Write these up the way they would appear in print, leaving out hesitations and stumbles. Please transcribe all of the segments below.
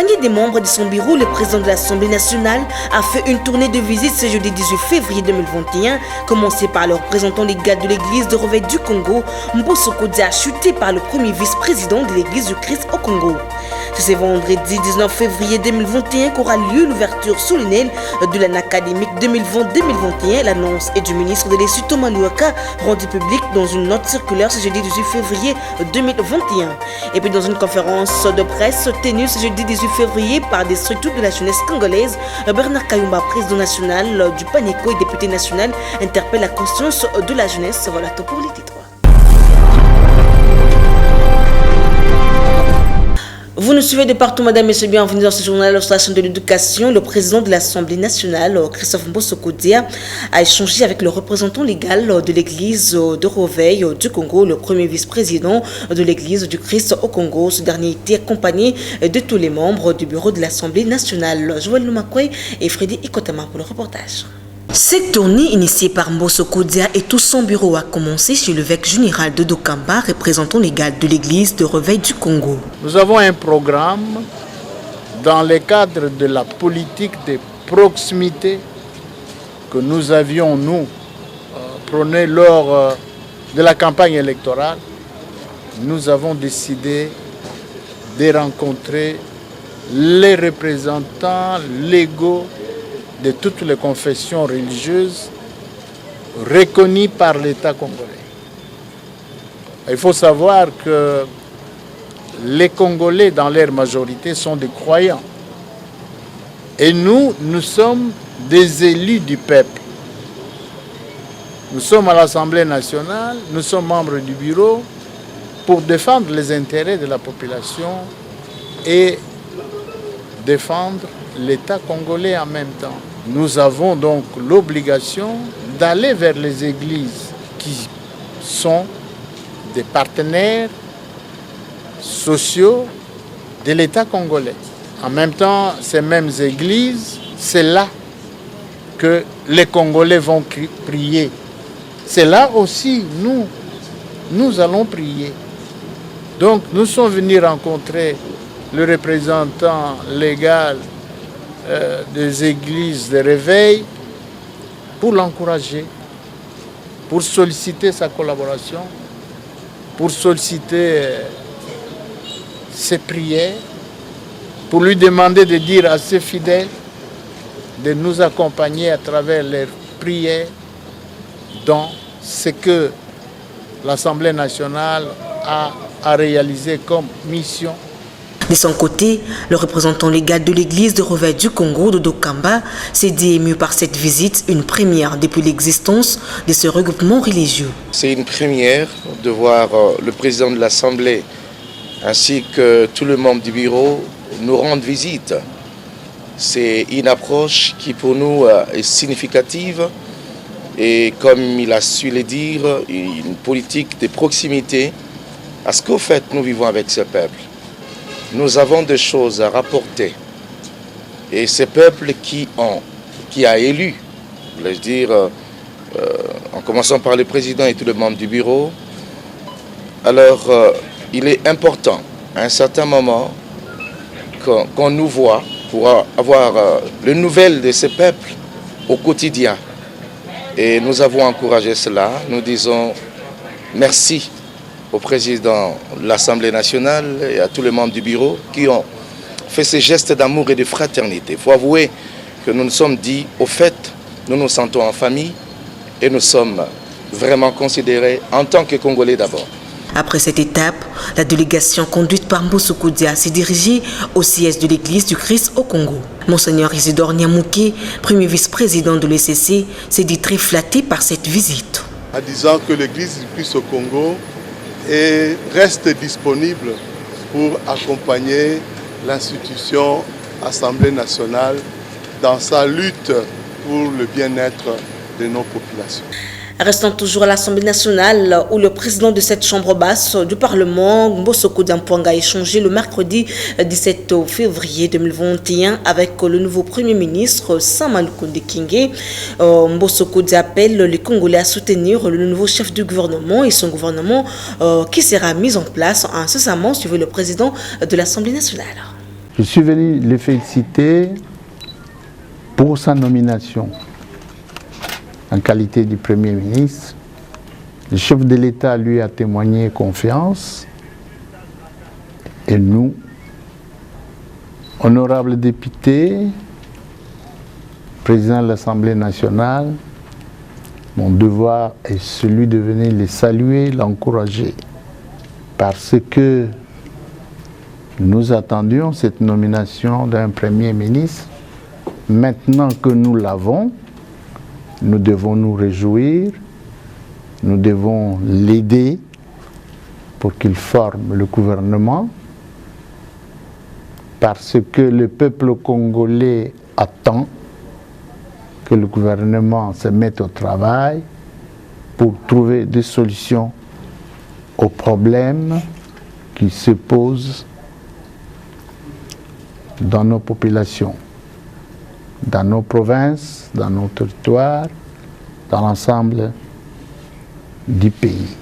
Accompagné des membres de son bureau, le président de l'Assemblée nationale a fait une tournée de visite ce jeudi 18 février 2021, commencé par le représentant légal de l'église de Réveil du Congo, Mbosso Dia, chuté par le premier vice-président de l'église du Christ au Congo. C'est ce vendredi 19 février 2021 qu'aura lieu l'ouverture solennelle de l'année académique 2020-2021. L'annonce est du ministre de l'Essuie Thomas Luaka, rendue publique dans une note circulaire ce jeudi 18 février 2021. Et puis dans une conférence de presse tenue ce jeudi 18 février par des structures de la jeunesse congolaise, Bernard Kayumba, président national du PANECO et député national, interpelle la conscience de la jeunesse. Voilà tout pour les titres. Vous nous suivez de partout, madame, messieurs, bienvenue dans ce journal de station de l'éducation. Le président de l'Assemblée nationale, Christophe Mbosso Dia, a échangé avec le représentant légal de l'église de Réveil du Congo, le premier vice-président de l'église du Christ au Congo. Ce dernier était accompagné de tous les membres du bureau de l'Assemblée nationale. Joël Lumakwe et Freddy Ikotama pour le reportage. Cette tournée initiée par Mbosso Dia et tout son bureau a commencé chez l'évêque général de Dokamba, représentant légal de l'église de Réveil du Congo. Nous avons un programme dans le cadre de la politique de proximité que nous avions, prôné lors de la campagne électorale. Nous avons décidé de rencontrer les représentants légaux de toutes les confessions religieuses reconnues par l'État congolais. Il faut savoir que les Congolais, dans leur majorité, sont des croyants. Et nous sommes des élus du peuple. Nous sommes à l'Assemblée nationale, nous sommes membres du bureau pour défendre les intérêts de la population et défendre l'État congolais en même temps. Nous avons donc l'obligation d'aller vers les églises qui sont des partenaires sociaux de l'État congolais. En même temps, ces mêmes églises, c'est là que les Congolais vont prier. C'est là aussi, nous allons prier. Donc, nous sommes venus rencontrer le représentant légal des églises de Réveil pour l'encourager, pour solliciter sa collaboration, pour solliciter ses prières, pour lui demander de dire à ses fidèles de nous accompagner à travers leurs prières dans ce que l'Assemblée nationale a réalisé comme mission. De son côté, le représentant légal de l'église de Réveil du Congo, Dodo Kamba, s'est dit ému par cette visite, une première depuis l'existence de ce regroupement religieux. C'est une première de voir le président de l'Assemblée ainsi que tout le monde du bureau nous rendre visite. C'est une approche qui pour nous est significative et comme il a su le dire, une politique de proximité à ce qu'au fait nous vivons avec ce peuple. Nous avons des choses à rapporter. Et ce peuple qui a élu, voulais-je dire, en commençant par le président et tous les membres du bureau, alors il est important, à un certain moment, qu'on nous voit pour avoir les nouvelles de ce peuple au quotidien. Et nous avons encouragé cela. Nous disons merci au président de l'Assemblée nationale et à tous les membres du bureau qui ont fait ces gestes d'amour et de fraternité. Il faut avouer que nous nous sommes dit, au fait, nous nous sentons en famille et nous sommes vraiment considérés en tant que Congolais d'abord. Après cette étape, la délégation conduite par Mbosso Dia s'est dirigée au siège de l'église du Christ au Congo. Monseigneur Isidore Nyamouké, premier vice-président de l'ECC, s'est dit très flatté par cette visite. En disant que l'église du Christ au Congo reste disponible pour accompagner l'institution Assemblée nationale dans sa lutte pour le bien-être de nos populations. Restant toujours à l'Assemblée nationale, où le président de cette chambre basse du Parlement, Mbosso Dia, a échangé le mercredi 17 février 2021 avec le nouveau Premier ministre Sama Lukonde Kingé. Mbosso Dia appelle les Congolais à soutenir le nouveau chef du gouvernement et son gouvernement qui sera mis en place incessamment suivant le président de l'Assemblée nationale. Je suis venu le féliciter pour sa nomination en qualité de Premier ministre. Le chef de l'État lui a témoigné confiance et nous, honorables députés, président de l'Assemblée nationale, mon devoir est celui de venir les saluer, l'encourager, parce que nous attendions cette nomination d'un Premier ministre. Maintenant que nous l'avons, nous devons nous réjouir, nous devons l'aider pour qu'il forme le gouvernement, parce que le peuple congolais attend que le gouvernement se mette au travail pour trouver des solutions aux problèmes qui se posent dans nos populations, dans nos provinces, dans nos territoires, dans l'ensemble du pays.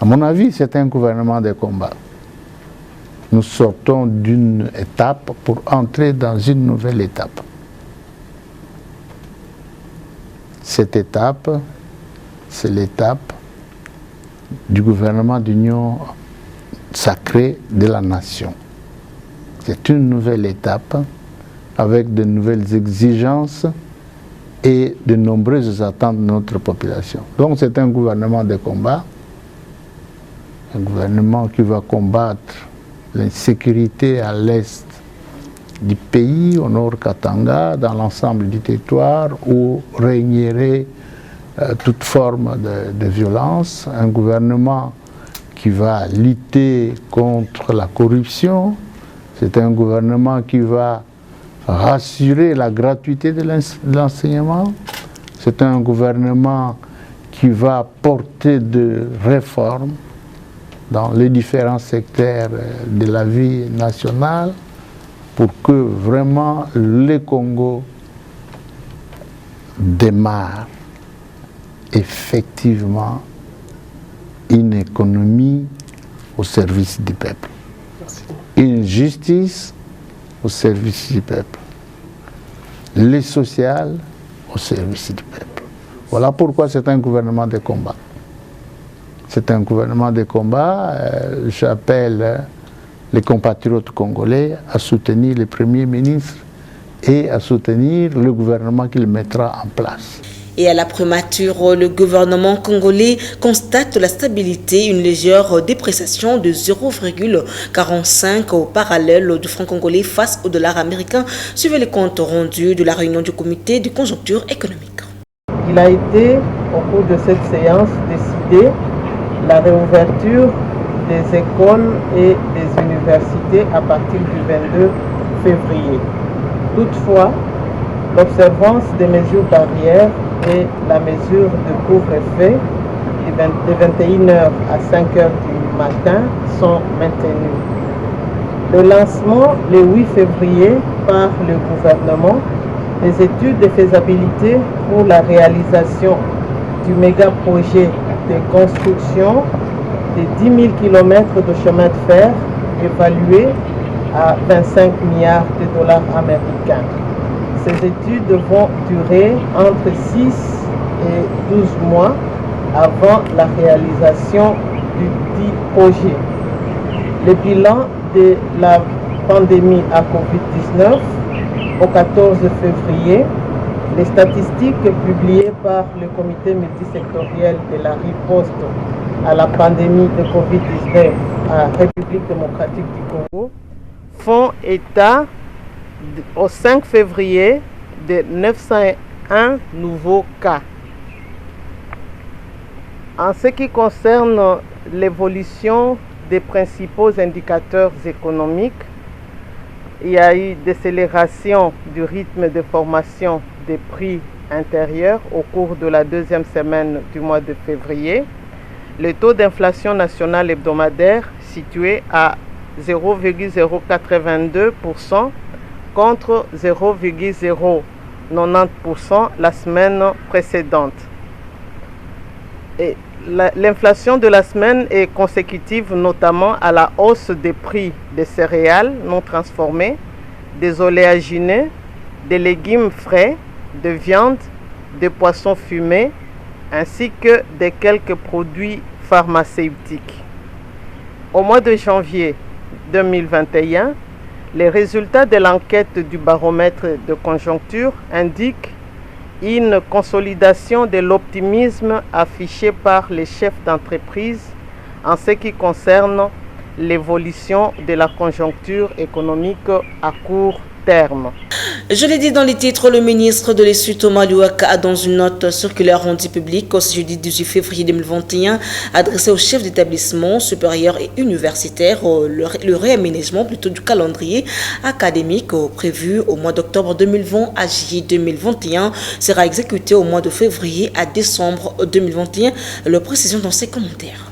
À mon avis, c'est un gouvernement de combat. Nous sortons d'une étape pour entrer dans une nouvelle étape. Cette étape, c'est l'étape du gouvernement d'union sacrée de la nation. C'est une nouvelle étape avec de nouvelles exigences et de nombreuses attentes de notre population. Donc c'est un gouvernement de combat, un gouvernement qui va combattre l'insécurité à l'est du pays, au nord Katanga, dans l'ensemble du territoire où régnerait toute forme de violence, un gouvernement qui va lutter contre la corruption, c'est un gouvernement qui va rassurer la gratuité de l'enseignement, c'est un gouvernement qui va porter de réformes dans les différents secteurs de la vie nationale pour que vraiment le Congo démarre effectivement une économie au service du peuple, une justice au service du peuple, le social au service du peuple. Voilà pourquoi c'est un gouvernement de combat. C'est un gouvernement de combat. J'appelle les compatriotes congolais à soutenir le Premier ministre et à soutenir le gouvernement qu'il mettra en place. Et à la primature, le gouvernement congolais constate la stabilité, une légère dépréciation de 0,45 au parallèle du franc congolais face au dollar américain. Suivez les comptes rendus de la réunion du comité de conjoncture économique. Il a été, au cours de cette séance, décidé la réouverture des écoles et des universités à partir du 22 février. Toutefois, l'observance des mesures barrières et la mesure de couvre-feu de 21h à 5h du matin sont maintenues. Le lancement le 8 février par le gouvernement des études de faisabilité pour la réalisation du méga-projet de construction de 10 000 km de chemin de fer évalué à 25 milliards de dollars américains. Ces études vont durer entre 6 et 12 mois avant la réalisation du dit projet. Le bilan de la pandémie à Covid-19 au 14 février, les statistiques publiées par le comité multisectoriel de la riposte à la pandémie de Covid-19 à République démocratique du Congo font état au 5 février de 901 nouveaux cas. En ce qui concerne l'évolution des principaux indicateurs économiques, il y a eu décélération du rythme de formation des prix intérieurs au cours de la deuxième semaine du mois de février. Le taux d'inflation nationale hebdomadaire situé à 0,082% contre 0,090% la semaine précédente. Et L'inflation de la semaine est consécutive notamment à la hausse des prix des céréales non transformées, des oléagineux, des légumes frais, de viande, des poissons fumés, ainsi que de quelques produits pharmaceutiques. Au mois de janvier 2021, les résultats de l'enquête du baromètre de conjoncture indiquent une consolidation de l'optimisme affiché par les chefs d'entreprise en ce qui concerne l'évolution de la conjoncture économique à court terme. Je l'ai dit dans les titres, le ministre de l'Essuie Thomas Louaka a dans une note circulaire rendue publique ce jeudi 18 février 2021 adressée aux chefs d'établissement supérieur et universitaire le réaménagement plutôt du calendrier académique prévu au mois d'octobre 2020 à juillet 2021 sera exécuté au mois de février à décembre 2021, le précisons dans ses commentaires.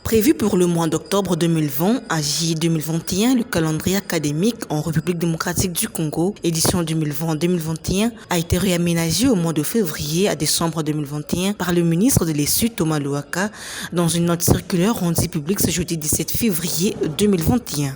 Prévu pour le mois d'octobre 2020 à juillet 2021, le calendrier académique en République démocratique du Congo, édition 2020-2021, a été réaménagé au mois de février à décembre 2021 par le ministre de l'Essuie Thomas Louaka dans une note circulaire rendue publique ce jeudi 17 février 2021.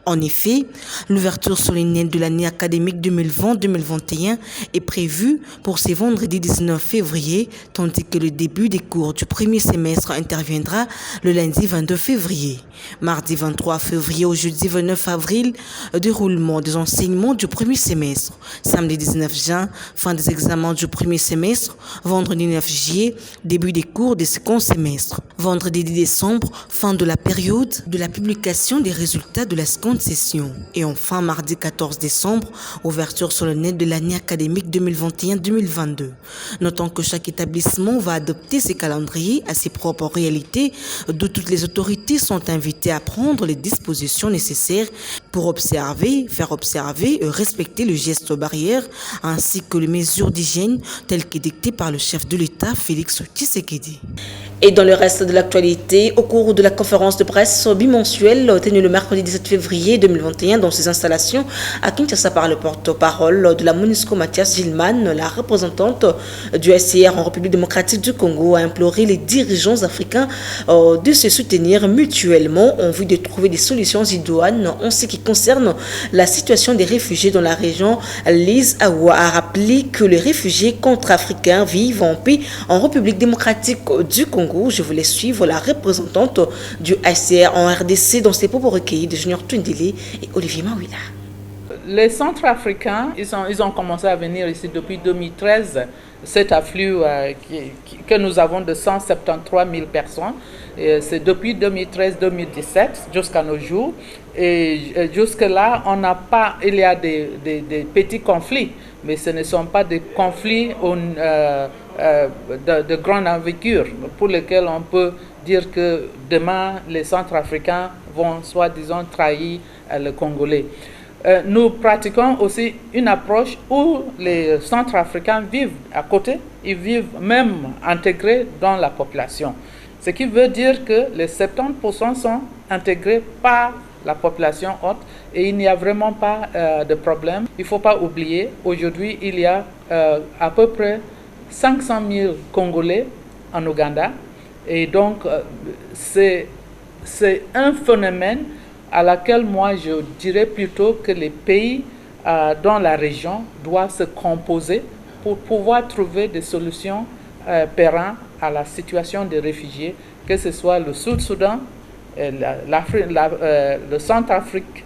En effet, l'ouverture solennelle de l'année académique 2020-2021 est prévue pour ce vendredi 19 février, tandis que le début des cours du premier semestre interviendra le lundi 22 février. Mardi 23 février au jeudi 29 avril, déroulement des enseignements du premier semestre. Samedi 19 juin, fin des examens du premier semestre. Vendredi 9 juillet, début des cours du second semestre. Vendredi 10 décembre, fin de la période de la publication des résultats de la seconde session. Et enfin, mardi 14 décembre, ouverture solennelle de l'année académique 2021-2022. Notons que chaque établissement va adopter ses calendriers à ses propres réalités, d'où toutes les autorités sont invitées à prendre les dispositions nécessaires pour observer, faire observer et respecter le geste barrière ainsi que les mesures d'hygiène telles que dictées par le chef de l'État, Félix Tshisekedi. Et dans le reste de l'actualité, au cours de la conférence de presse bimensuelle tenue le mercredi 17 février 2021 dans ses installations à Kinshasa par le porte-parole de la MONUSCO Mathias Gilman, la représentante du SCR en République démocratique du Congo a imploré les dirigeants africains de se soutenir mutuellement en vue de trouver des solutions idoines en ce qui concerne la situation des réfugiés dans la région. Lise Awa a rappelé que les réfugiés contre-africains vivent en paix en République démocratique du Congo. Je voulais suivre la représentante du HCR en RDC dans ses propos recueillis de Junior Tundele et Olivier Mawila. Les Centrafricains, ils ont commencé à venir ici depuis 2013. Cet afflux que nous avons de 173 000 personnes, c'est depuis 2013-2017 jusqu'à nos jours. Et jusque-là, on n'a pas, il y a des petits conflits, mais ce ne sont pas des conflits de grande envergure pour lesquels on peut dire que demain les Centrafricains vont soi-disant trahir le Congolais. Nous pratiquons aussi une approche où les Centrafricains vivent à côté, ils vivent même intégrés dans la population. Ce qui veut dire que les 70% sont intégrés par la population haute et il n'y a vraiment pas de problème. Il ne faut pas oublier, aujourd'hui il y a à peu près 500 000 Congolais en Ouganda et donc c'est un phénomène à laquelle moi je dirais plutôt que les pays dans la région doivent se composer pour pouvoir trouver des solutions pérennes à la situation des réfugiés, que ce soit le Sud-Soudan, le Centrafrique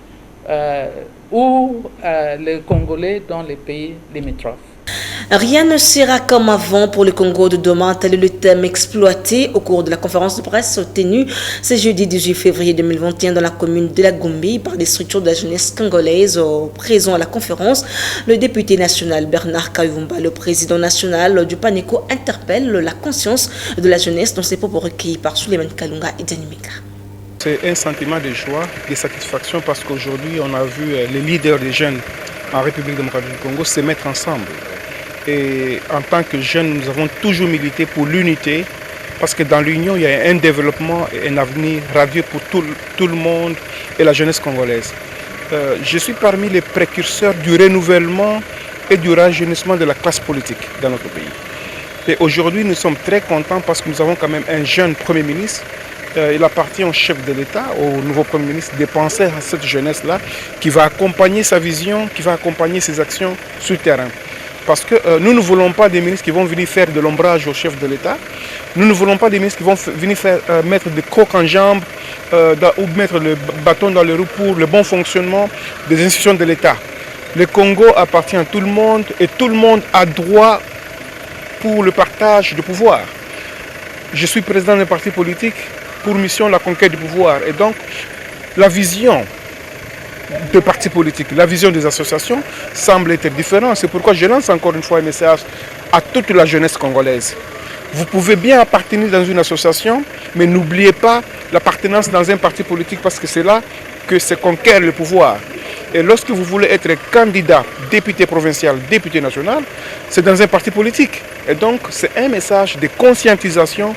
ou les Congolais dans les pays limitrophes. Rien ne sera comme avant pour le Congo de demain, tel est le thème exploité au cours de la conférence de presse tenue ce jeudi 18 février 2021 dans la commune de la Gombe par des structures de la jeunesse congolaise. Présent à la conférence, le député national Bernard Kayumba, le président national du PANECO, interpelle la conscience de la jeunesse dans ses propos recueillis par Souleymane Kalunga et Dani Meka. C'est un sentiment de joie, de satisfaction parce qu'aujourd'hui on a vu les leaders des jeunes en République démocratique du Congo se mettre ensemble. Et en tant que jeunes, nous avons toujours milité pour l'unité parce que dans l'union, il y a un développement et un avenir radieux pour tout le monde et la jeunesse congolaise. Je suis parmi les précurseurs du renouvellement et du rajeunissement de la classe politique dans notre pays. Et aujourd'hui, nous sommes très contents parce que nous avons quand même un jeune Premier ministre. Il appartient au chef de l'État, au nouveau Premier ministre, de penser à cette jeunesse-là qui va accompagner sa vision, qui va accompagner ses actions sur le terrain. Parce que nous ne voulons pas des ministres qui vont venir faire de l'ombrage au chef de l'État. Nous ne voulons pas des ministres qui vont venir mettre des coques en jambes ou mettre le bâton dans les roues pour le bon fonctionnement des institutions de l'État. Le Congo appartient à tout le monde et tout le monde a droit pour le partage du pouvoir. Je suis président d'un parti politique pour mission la conquête du pouvoir. Et donc, la vision des partis politiques, la vision des associations semble être différente. C'est pourquoi je lance encore une fois un message à toute la jeunesse congolaise. Vous pouvez bien appartenir dans une association, mais n'oubliez pas l'appartenance dans un parti politique parce que c'est là que se conquiert le pouvoir. Et lorsque vous voulez être candidat, député provincial, député national, c'est dans un parti politique. Et donc, c'est un message de conscientisation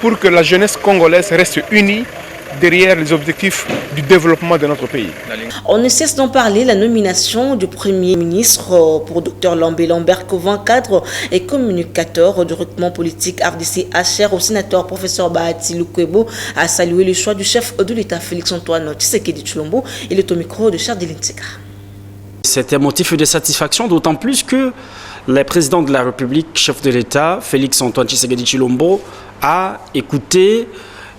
pour que la jeunesse congolaise reste unie derrière les objectifs du développement de notre pays. On ne cesse d'en parler, la nomination du Premier ministre pour Dr Lambé Lambert Kovan, cadre et communicateur du recrutement politique RDC-HR au sénateur professeur Bahati Lukwebo, a salué le choix du chef de l'État Félix-Antoine Tshisekedi Tshilombo et le micro de Charles Delinteka. C'est un motif de satisfaction, d'autant plus que le président de la République, chef de l'État, Félix-Antoine Tshisekedi Tshilombo, a écouté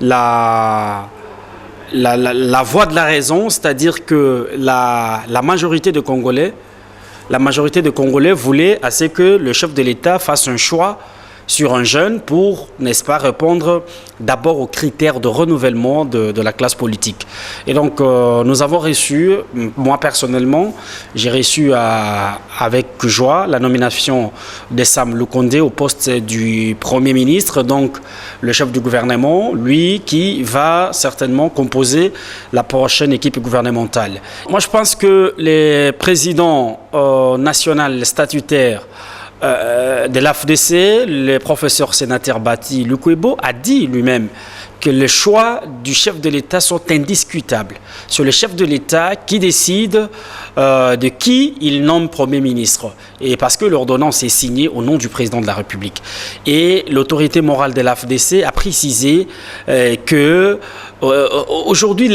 la voix de la raison, c'est-à-dire que la majorité de Congolais voulait à ce que le chef de l'État fasse un choix sur un jeune pour, n'est-ce pas, répondre d'abord aux critères de renouvellement de la classe politique. Et donc, nous avons reçu, moi personnellement, j'ai reçu avec joie la nomination de Sam Lukonde au poste du Premier ministre, donc le chef du gouvernement, lui qui va certainement composer la prochaine équipe gouvernementale. Moi, je pense que les présidents nationaux statutaires de l'AFDC, le professeur sénateur Bahati Lukwebo a dit lui-même que les choix du chef de l'État sont indiscutables. C'est le chef de l'État qui décide de qui il nomme Premier ministre. Et parce que l'ordonnance est signée au nom du président de la République. Et l'autorité morale de l'AFDC a précisé que aujourd'hui,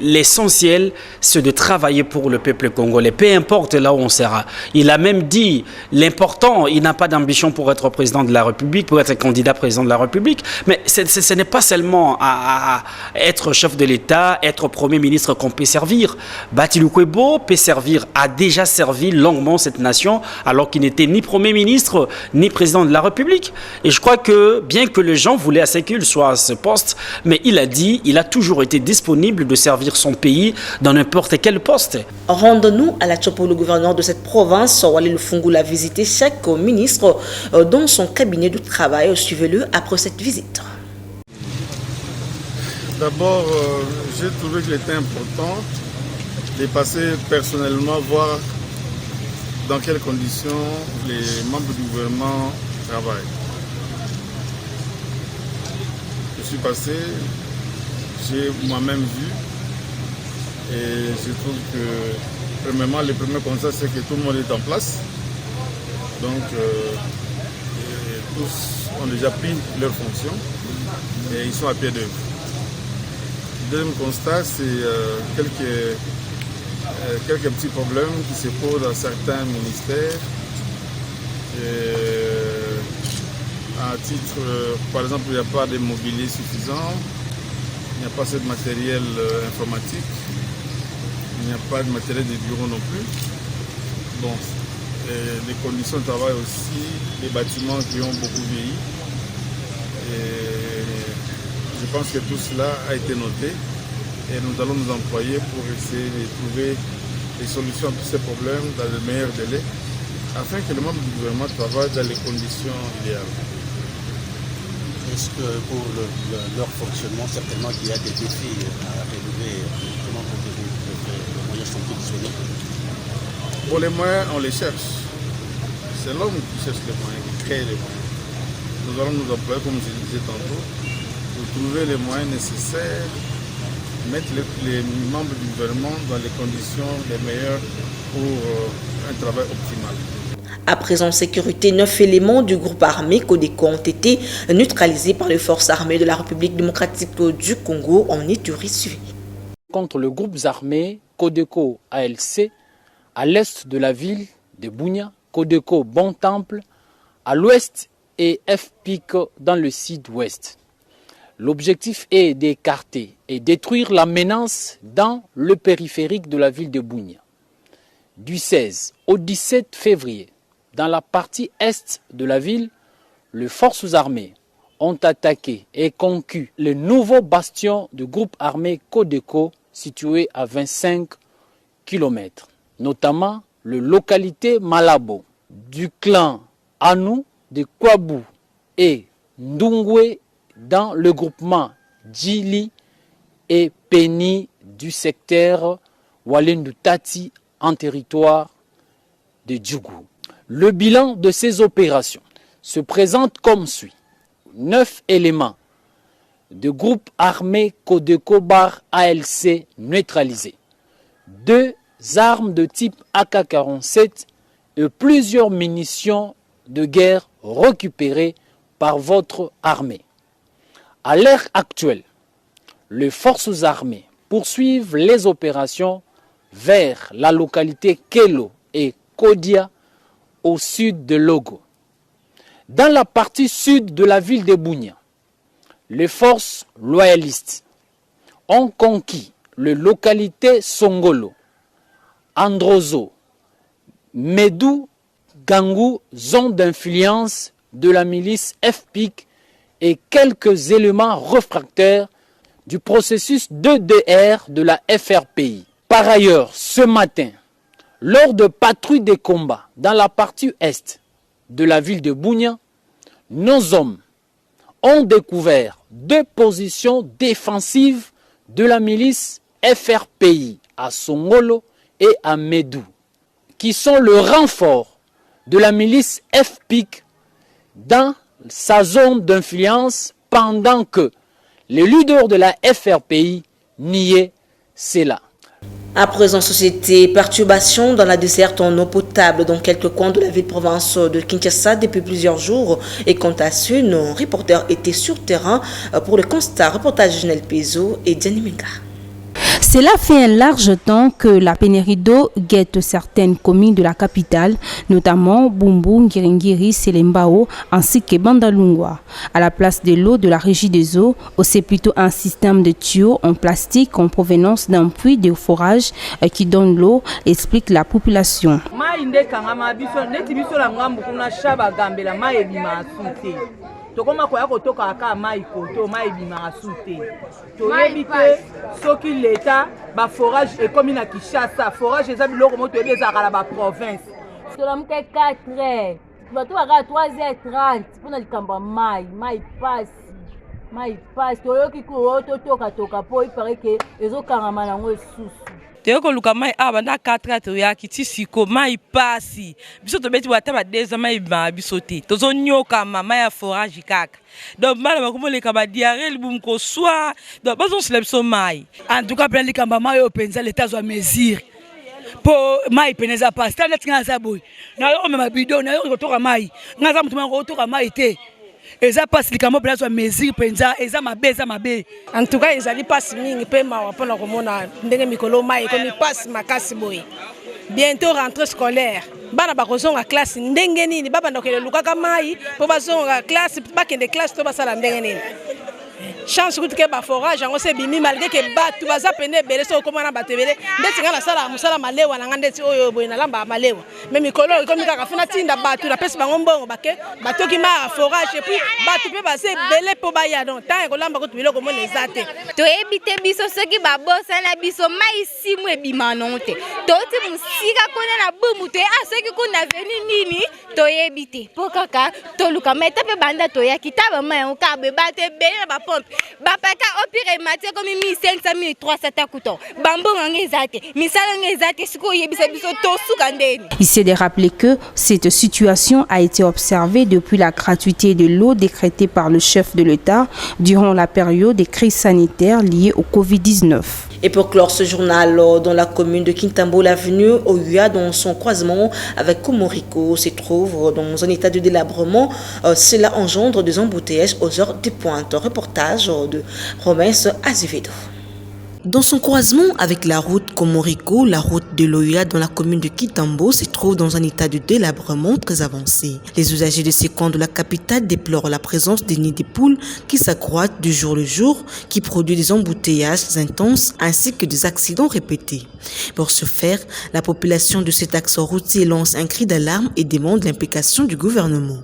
l'essentiel, c'est de travailler pour le peuple congolais, peu importe là où on sera. Il a même dit, l'important, il n'a pas d'ambition pour être président de la République, pour être candidat président de la République, mais ce n'est pas seulement à être chef de l'État, être Premier ministre qu'on peut servir. Bahati Lukwebo peut servir, a déjà servi longuement cette nation, alors qu'il n'était ni Premier ministre, ni président de la République. Et je crois que, bien que les gens voulaient à ce qu'il soit à ce poste, mais il a dit, il a toujours été disponible de servir son pays dans n'importe quel poste. Rendons-nous à la Tchopo, le gouverneur de cette province, Wale Lufungu, l'a visité chaque ministre dans son cabinet de travail. Suivez-le après cette visite. D'abord, j'ai trouvé qu'il était important de passer personnellement voir dans quelles conditions les membres du gouvernement travaillent. Je suis passé, j'ai moi-même vu et je trouve que premièrement, le premier constat c'est que tout le monde est en place. Donc tous ont déjà pris leurs fonctions et ils sont à pied d'œuvre. Le deuxième constat, c'est quelques petits problèmes qui se posent dans certains ministères. À titre, par exemple, il n'y a pas de mobilier suffisant, il n'y a pas assez de matériel informatique, il n'y a pas de matériel de bureau non plus. Bon, les conditions de travail aussi, les bâtiments qui ont beaucoup vieilli. Je pense que tout cela a été noté et nous allons nous employer pour essayer de trouver des solutions à tous ces problèmes dans le meilleur délai afin que les membres du gouvernement travaillent dans les conditions idéales. Est-ce que pour leur fonctionnement, certainement qu'il y a des défis à relever? Comment les moyens sont-ils disponibles? Pour les moyens, on les cherche. C'est l'homme qui cherche les moyens, qui crée les moyens. Nous allons nous employer, comme je disais tantôt, pour trouver les moyens nécessaires, mettre les membres du gouvernement dans les conditions les meilleures pour un travail optimal. À présent en sécurité, 9 éléments du groupe armé Codeco ont été neutralisés par les forces armées de la République démocratique du Congo en Ituri suivi. Contre le groupe armé Codeco ALC à l'est de la ville de Bunia, Codeco Bon Temple à l'ouest et FPIC dans le sud-ouest. L'objectif est d'écarter et détruire la menace dans le périphérique de la ville de Bunia. Du 16 au 17 février, dans la partie est de la ville, les forces armées ont attaqué et conquis le nouveau bastion du groupe armé Codeco situé à 25 km, notamment les localités Malabo, du clan Anou, de Kwabu et Ndungwe dans le groupement Djili et Peni du secteur Walendu Tati en territoire de Djougou. Le bilan de ces opérations se présente comme suit. 9 éléments de groupe armé Codeco Bar ALC neutralisés. 2 armes de type AK-47 et plusieurs munitions de guerre récupérées par votre armée. À l'heure actuelle, les forces armées poursuivent les opérations vers la localité Kelo et Kodia au sud de Logo. Dans la partie sud de la ville de Bunia, les forces loyalistes ont conquis les localités Songolo, Androzo, Medou, Gangou, zone d'influence de la milice FPIC et quelques éléments réfractaires du processus d'EDR de la FRPI. Par ailleurs, ce matin, lors de patrouilles de combat dans la partie est de la ville de Bunia, nos hommes ont découvert 2 positions défensives de la milice FRPI à Songolo et à Medou, qui sont le renfort de la milice FPIC dans sa zone d'influence pendant que les leaders de la FRPI niaient cela. À présent, société, perturbation dans la desserte en eau potable dans quelques coins de la ville-province de Kinshasa depuis plusieurs jours. Et quant à ce, nos reporters étaient sur terrain pour le constat. Reportage Janelle Pezo et Diane Minga. Cela fait un large temps que la pénurie d'eau guette certaines communes de la capitale, notamment Bumbu, Ngiringiri, Selembao ainsi que Bandalungwa. À la place de l'eau de la régie des eaux, c'est plutôt un système de tuyaux en plastique en provenance d'un puits de forage qui donne l'eau, explique la population. Tokoma koya kotoka aka mai koto mai bimaka sute toyebi te soki leta ba forage ekomi na Kinshasa forage eza biloko moto yebi ezaka na ba province tolamuke 4h bato baka 3h30 mpona likambo mai pasi toyoki ko totoka po ipare ke ezokangama nango esusu Teko luka mai abanda 4 toyaki tisiko mai pasi biso tobeti wata ba 2 mai ba bisote tozo nyoka mama ya forage kaka donc mala bakomoleka ba diarrhée libum ko soir donc bazo selebso mai en tout cas plein likamba mai openza l'état zo mesure po mai peneza pas tana tinga za boy na yo mema bidon na yo kotoka mai ngaza mutu mako kotoka mai te eza pas likamba plein zo mesure penza eza mabe en tout cas ezali pas mingi pe mawa pona komona ndenge mikolo mai komi pas makasi boy bientôt rentrée scolaire bana bakozonga classe ndenge nini baba ndokele lukaka mai po bazonga classe bakende classe to basala ndenge nini chance kuti ke ba forage yango se bimi malgré que batu baza pene bele so komana batebele ndeti ngana sala musala malewa na ngandeti oyo boy na lamba malewa mais mikolo ikomi kaka fina tinda batu na pesi bango mbongo bake batoki ma forage et puis batu pe base bele po ba ya donc tant ko lamba ko tubilo ko mona ezate to ebite biso soki babosa na biso mai simu ebima non te to ti musika kona na bumu te asoki kuna veni nini to ebite po kaka to luka meta pe banda to ya kitaba mai o ka be bate bele na ba pompe bapaka opire matière comme 1500 1300 takuto bambonga ngezate misala ngezate siko yebisa biso to suka ndeni. Il s'est de rappeler que cette situation a été observée depuis la gratuité de l'eau décrétée par le chef de l'État durant la période des crises sanitaires liées au Covid-19. Et pour clore ce journal, dans la commune de Kintambo, l'avenue Oya, dans son croisement avec Komoriko, se trouve dans un état de délabrement. Cela engendre des embouteillages aux heures de pointe. Reportage de Promesse Azevedo. Dans son croisement avec la route Komoriko, la route de l'Oya dans la commune de Kitambo se trouve dans un état de délabrement très avancé. Les usagers de ces coins de la capitale déplorent la présence des nids de poules qui s'accroissent du jour le jour, qui produit des embouteillages intenses ainsi que des accidents répétés. Pour ce faire, la population de cet axe routier lance un cri d'alarme et demande l'implication du gouvernement.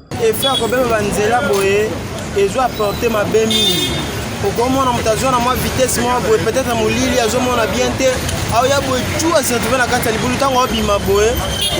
okomona mutazona mwa vitesse mwa boye peut-être molili azomona bien te aoya boye tout se retrouver na kati ya libulu ntango abima boye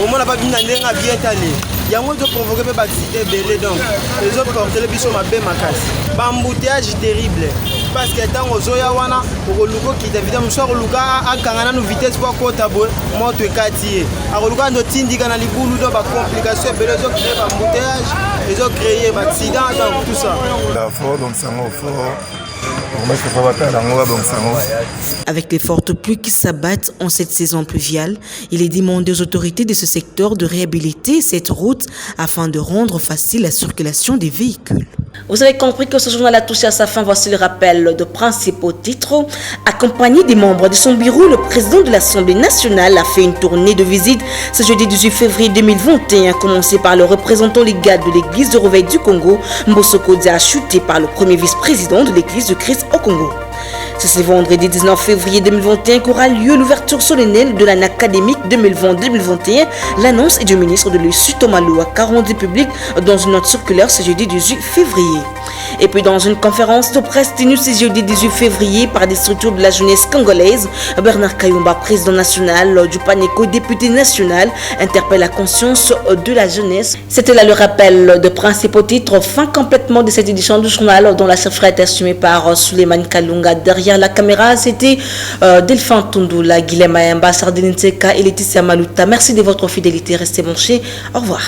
omona babina ndenge bien tale yango ezoprovoke mpe baaccident ebele donc ezoportele biso mabe makasi bambouteillage terrible parce que ntango ozoya wana okoluka okita vite mosu akoluka akanga nanu vitesse po akota boye moto ekati ye akoluka ndotindika na libulu do bacomplication ebele ezocreye bambouteillage ezocreye baaccident donc tout ça Avec les fortes pluies qui s'abattent en cette saison pluviale, il est demandé aux autorités de ce secteur de réhabiliter cette route afin de rendre facile la circulation des véhicules. Vous avez compris que ce journal a touché à sa fin. Voici le rappel de principaux titres. Accompagné des membres de son bureau, le président de l'Assemblée nationale a fait une tournée de visite ce jeudi 18 février 2021, commencé par le représentant légal de l'église de Réveil du Congo, Mbosoko Dia, chuté par le premier vice-président de l'église de Christ au Congo. C'est ce vendredi 19 février 2021 qu'aura lieu l'ouverture solennelle de l'année académique 2020-2021. L'annonce est du ministre de l'Issu Thomas Louaka, rendu public dans une note circulaire ce jeudi 18 février. Et puis dans une conférence de presse tenue ce jeudi 18 février par des structures de la jeunesse congolaise, Bernard Kayumba, président national du PANECO, député national, interpelle la conscience de la jeunesse. C'était là le rappel de principaux titres. Fin complètement de cette édition du journal dont la chefferie est assumée par Suleiman Kalunga. Derrière la caméra, c'était Delphin Tundula, Guilhem Ayamba, Sardine Nseka et Laetitia Maluta. Merci de votre fidélité. Restez branchés. Au revoir.